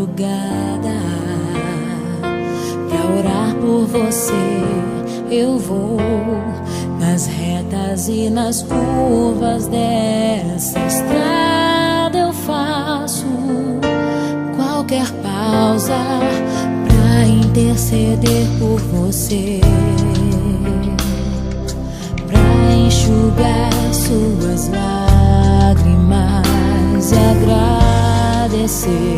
madrugada pra orar por você. Eu vou nas retas e nas curvas dessa estrada. Eu faço qualquer pausa pra interceder por você, pra enxugar suas lágrimas e agradecer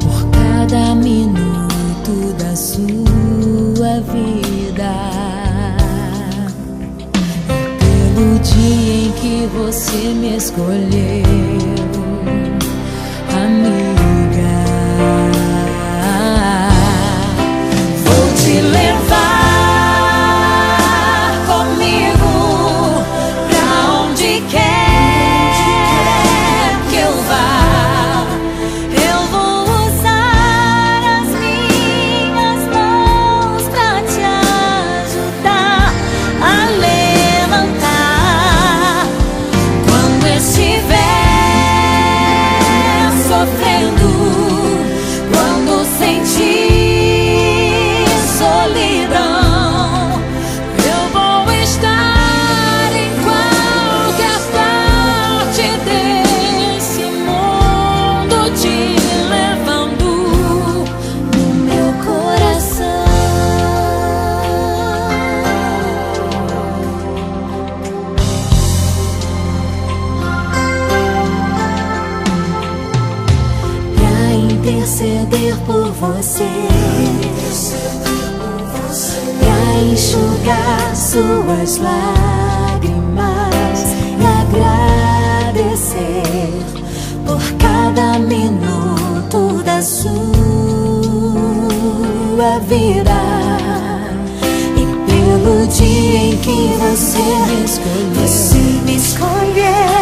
por cada minuto da sua vida, pelo dia em que você me escolheu, amiga. Vou te levar comigo pra onde quer que eu vá. Eu vou usar as minhas mãos pra te ajudar a levantar quando estiver sofrendo, quando sentir solidão. Eu vou estar em qualquer parte desse mundo, te levando no meu coração. Pra interceder por você, pra enxugar suas lágrimas e agradecer por cada minuto da sua vida, e pelo dia em que você me escolheu.